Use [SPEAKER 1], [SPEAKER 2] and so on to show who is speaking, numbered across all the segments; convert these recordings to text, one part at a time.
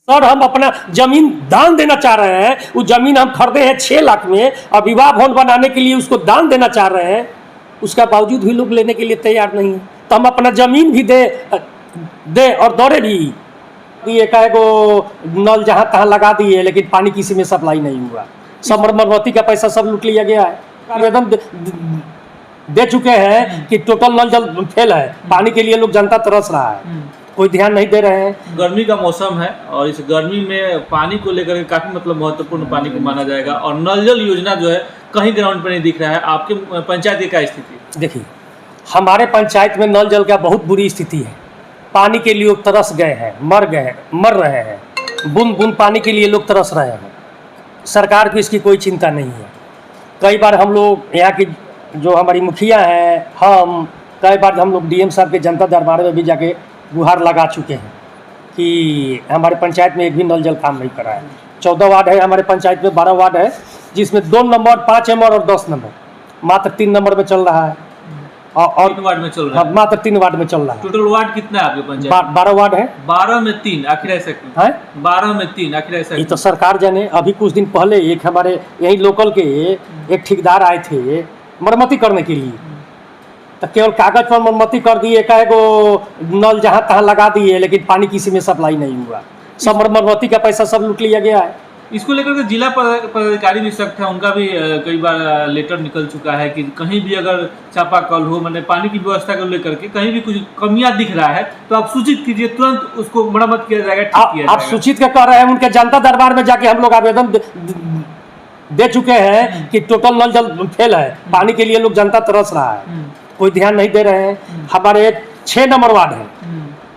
[SPEAKER 1] Sir हम अपना जमीन दान देना चाह रहे हैं, वो जमीन हम खरीदे हैं 6 लाख में और विवाह भवन बनाने के लिए उसको दान देना चाह रहे हैं, उसका बावजूद भी लोग लेने के लिए तैयार नहीं है। तो हम अपना जमीन भी दे और दौड़े भी दिए, कहे को नल जहाँ तहाँ लगा दिए, लेकिन पानी किसी में सप्लाई नहीं हुआ। सब मरम्मती का पैसा सब लूट लिया गया है। आवेदन दे चुके हैं कि टोटल नल जल फेल है, पानी के लिए लोग जनता तरस रहा है, कोई ध्यान नहीं दे रहे हैं।
[SPEAKER 2] गर्मी का मौसम है और इस गर्मी में पानी को लेकर काफ़ी मतलब महत्वपूर्ण पानी को माना जाएगा और नल जल योजना जो है कहीं ग्राउंड पर नहीं दिख रहा है। आपके पंचायत की क्या स्थिति?
[SPEAKER 1] देखिए, हमारे पंचायत में नल जल का बहुत बुरी स्थिति है। पानी के लिए लोग तरस गए हैं, मर रहे हैं, बूंद बूंद पानी के लिए लोग तरस रहे हैं। सरकार की इसकी कोई चिंता नहीं है। कई बार हम लोग यहाँ की जो हमारी मुखिया हैं, कई बार हम लोग डीएम साहब के जनता दरबार में भी जाके गुहार लगा चुके हैं कि हमारे पंचायत में एक भी नल जल काम नहीं करा है। 14 वार्ड है हमारे पंचायत में, 12 वार्ड है, जिसमें 2 नंबर, 5 नंबर और 10 नंबर, मात्र 3 नंबर में चल रहा है और
[SPEAKER 2] 3 वार्ड में चल रहा है।
[SPEAKER 1] मात्र 3 वार्ड में चल रहा है।
[SPEAKER 2] टोटल वार्ड कितना है आपके पंचायत?
[SPEAKER 1] 12 वार्ड है।
[SPEAKER 2] 12 में 3 आखिर ऐसा क्यों है? 12 में 3 आखिर ऐसा
[SPEAKER 1] ये तो सरकार जाने। अभी कुछ दिन पहले एक हमारे यही लोकल के एक ठेकेदार आए थे मरम्मती करने के लिए, तो केवल कागज पर मरम्मती कर दिए, कहे को नल जहाँ तहाँ लगा दिए, लेकिन पानी किसी में सप्लाई नहीं हुआ। सब मरम्मती का पैसा सब लूट लिया गया है।
[SPEAKER 2] इसको लेकर के जिला पदाधिकारी भी सख्त है, उनका भी कई बार लेटर निकल चुका है कि कहीं भी अगर चापाकल हो, मैंने पानी की व्यवस्था को लेकर के कहीं भी कुछ कमियां दिख रहा है तो आप सूचित कीजिए, तुरंत उसको मरम्मत किया जाएगा, ठीक किया जाएगा।
[SPEAKER 1] आप सूचित क्या कर रहे हैं? उनके जनता दरबार में जाके हम लोग आवेदन दे चुके हैं कि टोटल नल जल फेल है, पानी के लिए लोग जनता तरस रहा है, कोई ध्यान नहीं दे रहे हैं। हमारे 6 नंबर वार्ड है,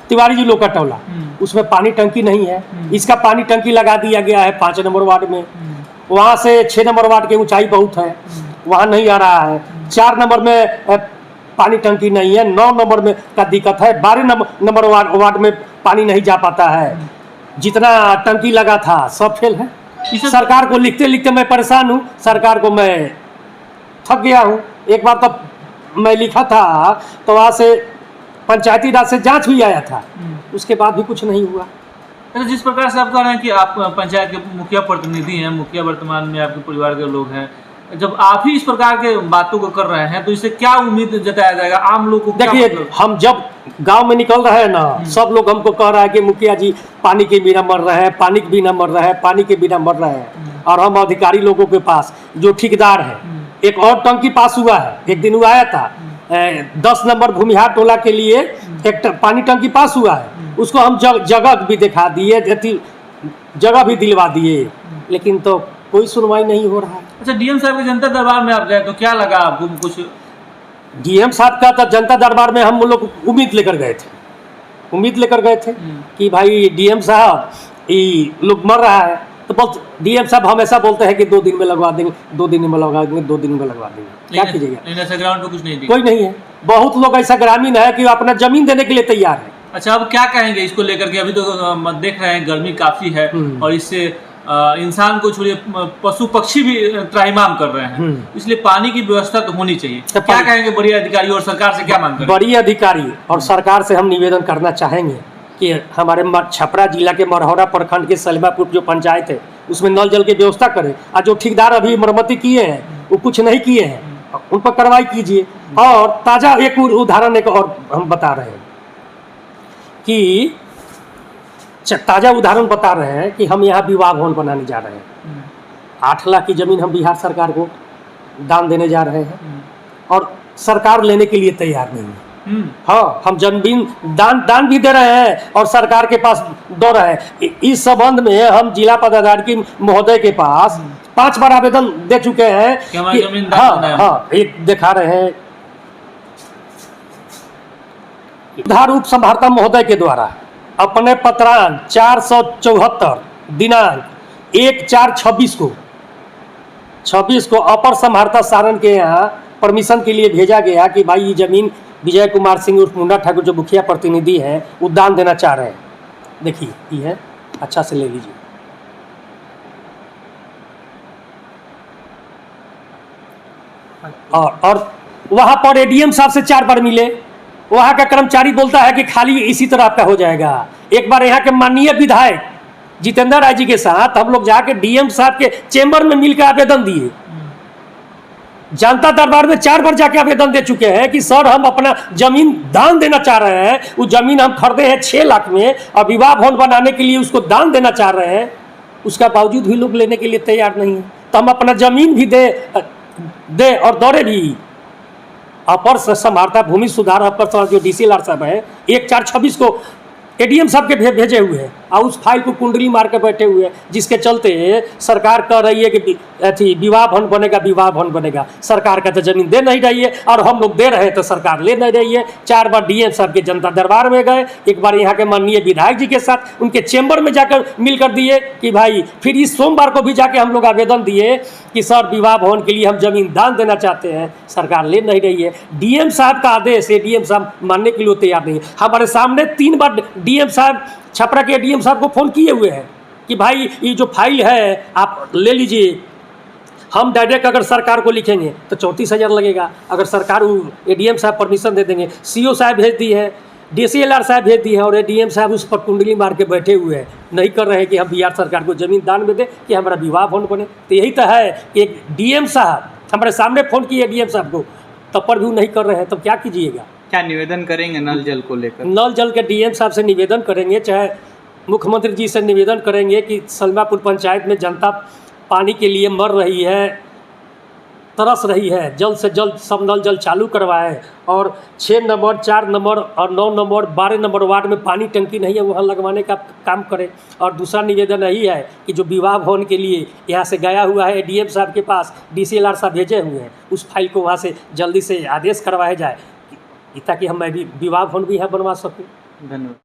[SPEAKER 1] तिवारी जी लोका टोला, उसमें पानी टंकी नहीं है। इसका पानी टंकी लगा दिया गया है 5 नंबर वार्ड में। वहाँ से 6 नंबर वार्ड की ऊंचाई बहुत है, वहाँ नहीं आ रहा है। 4 नंबर में पानी टंकी नहीं है। 9 नंबर में का दिक्कत है। 12 नंबर वार्ड में पानी नहीं जा पाता है। जितना टंकी लगा था सब फेल है। सरकार को लिखते लिखते मैं परेशान हूँ, सरकार को मैं थक गया हूँ। एक बार तो मैं लिखा था तो वहाँ से पंचायती राज से जांच भी आया था, उसके बाद भी कुछ नहीं हुआ।
[SPEAKER 2] तो जिस प्रकार से आप कह रहे हैं कि आप पंचायत के मुखिया प्रतिनिधि हैं, मुखिया वर्तमान में आपके परिवार के लोग हैं, जब आप ही इस प्रकार के बातों को कर रहे हैं तो इससे क्या उम्मीद जताया जाएगा आम लोग को?
[SPEAKER 1] देखिए, हम जब गांव में निकल रहे हैं ना, सब लोग हमको कह रहा है कि मुखिया जी पानी के बिना मर रहे हैं, पानी के बिना मर रहे हैं, पानी के बिना मर रहे हैं। और हम अधिकारी लोगों के पास जो ठेकेदार है, एक और टंकी पास हुआ है, एक दिन वो आया था 10 नंबर भूमिहार टोला के लिए एक पानी टंकी पास हुआ है, उसको हम जगह भी दिखा दिए, जगह भी दिलवा दिए, लेकिन तो कोई सुनवाई नहीं हो रहा है।
[SPEAKER 2] अच्छा, डीएम साहब के जनता दरबार में आप गए तो क्या लगा आपको? कुछ
[SPEAKER 1] डीएम साहब का तो जनता दरबार में हम लोग उम्मीद लेकर गए थे कि भाई डीएम साहब ये लोग मर रहा है, तो बस डीएम साहब हमेशा बोलते हैं कि 2 दिन में लगवा देंगे, 2 दिन में लगवा देंगे, 2 दिन में लगवा देंगे। क्या कीजिएगा?
[SPEAKER 2] ऐसा ग्राउंड पे कुछ नहीं,
[SPEAKER 1] कोई नहीं है। बहुत लोग ऐसा ग्रामीण है कि अपना जमीन देने के लिए तैयार है।
[SPEAKER 2] अच्छा, अब क्या कहेंगे इसको लेकर के? अभी तो देख रहे हैं गर्मी काफी है और इससे इंसान को छोड़िए पशु पक्षी भी त्राहिमाम कर रहे हैं, इसलिए पानी की व्यवस्था तो होनी चाहिए। तो क्या कहेंगे बड़ी अधिकारी और सरकार से क्या मांग करें?
[SPEAKER 1] बड़ी अधिकारी और सरकार से हम निवेदन करना चाहेंगे कि हमारे छपरा जिला के मरहौरा प्रखंड के सलमापुर जो पंचायत है उसमें नल जल की व्यवस्था करें। और जो ठेकेदार अभी मरम्मती किए हैं वो कुछ नहीं किए हैं, उन पर कार्रवाई कीजिए। और ताज़ा एक उदाहरण एक और हम बता रहे हैं कि ताज़ा उदाहरण बता रहे हैं कि हम यहाँ विवाह भवन बनाने जा रहे हैं। 8 लाख की ज़मीन हम बिहार सरकार को दान देने जा रहे हैं और सरकार लेने के लिए तैयार नहीं है। हाँ, हम जमीन दान भी दे रहे हैं और सरकार के पास दौड़ रहे हैं। इस संबंध में हम जिला पदाधिकारी महोदय के पास 5 बार आवेदन दे चुके हैं कि हाँ, एक दिखा रहे हैं उधार उप संभारता महोदय के द्वारा अपने पत्रांक 474 दिनांक 1/4/26 को अपर संभारता सारण के यहाँ परमिशन के लिए भेजा गया कि भाई ये जमीन विजय कुमार सिंह उर्फ मुंडा ठाकुर जो मुखिया प्रतिनिधि हैं वो दान देना चाह रहे हैं। देखिए ये है, अच्छा से ले लीजिए। और वहाँ पर एडीएम साहब से 4 बार मिले। वहाँ का कर्मचारी बोलता है कि खाली इसी तरह आपका हो जाएगा। एक बार यहाँ के माननीय विधायक जितेंद्र राय जी के साथ हम लोग जाके डीएम साहब के चेंबर में मिलकर आवेदन दिए। जनता दरबार में 4 बार जाके आवेदन दे चुके हैं कि सर हम अपना जमीन दान देना चाह रहे हैं, वो जमीन हम खरीदे हैं 6 लाख में और विवाह भवन बनाने के लिए उसको दान देना चाह रहे हैं, उसका बावजूद भी लोग लेने के लिए तैयार नहीं है। तो हम अपना जमीन भी दे और दौरे भी। अपर समाहर्ता भूमि सुधार अपर जो DCLR साहब है 1/4/26 को ADM साहब के भेजे हुए हैं और उस फाइल को कुंडली मार के बैठे हुए हैं, जिसके चलते सरकार कह रही है कि अथी विवाह भवन बनेगा। सरकार का तो जमीन दे नहीं रही है और हम लोग दे रहे हैं तो सरकार ले नहीं रही है। 4 बार DM साहब के जनता दरबार में गए, एक बार यहाँ के माननीय विधायक जी के साथ उनके चेंबर में जाकर मिलकर दिए कि भाई, फिर इस सोमवार को भी जाके हम लोग आवेदन दिए कि सर विवाह भवन के लिए हम जमीन दान देना चाहते हैं, सरकार ले नहीं रही है। DM साहब का आदेश ADM साहब मानने के लिए तैयार नहीं है। हमारे सामने 3 बार DM साहब, छपरा के ADM साहब को फ़ोन किए हुए हैं कि भाई ये जो फाइल है आप ले लीजिए, हम डायरेक्ट अगर सरकार को लिखेंगे तो 34,000 लगेगा, अगर सरकार ADM साहब परमिशन दे देंगे। CO साहब भेज दी है, DCLR साहब भेज दी है और ADM साहब उस पर कुंडली मार के बैठे हुए हैं, नहीं कर रहे हैं कि हम बिहार सरकार को ज़मीन दान में दें कि हमारा विवाह भवन बने। तो यही तो है कि एक DM साहब हमारे सामने फ़ोन किए ADM साहब को, तब पर भी नहीं कर रहे हैं, तब क्या कीजिएगा।
[SPEAKER 3] क्या निवेदन करेंगे नल जल को लेकर?
[SPEAKER 1] नल जल के DM साहब से निवेदन करेंगे, चाहे मुख्यमंत्री जी से निवेदन करेंगे कि सलमापुर पंचायत में जनता पानी के लिए मर रही है, तरस रही है, जल्द से जल्द सब नल जल चालू करवाएं और 6 नंबर, 4 नंबर और 9 नंबर, 12 नंबर वार्ड में पानी टंकी नहीं है, वहाँ लगवाने का काम करें। और दूसरा निवेदन यही है कि जो विवाह भवन के लिए यहाँ से गया हुआ है ADM साहब के पास, DCLR साहब भेजे हुए हैं, उस फाइल को वहाँ से जल्दी से आदेश करवाया जाए ताकि हम भी विवाह भवन भी यहाँ बनवा सकूँ।
[SPEAKER 3] धन्यवाद।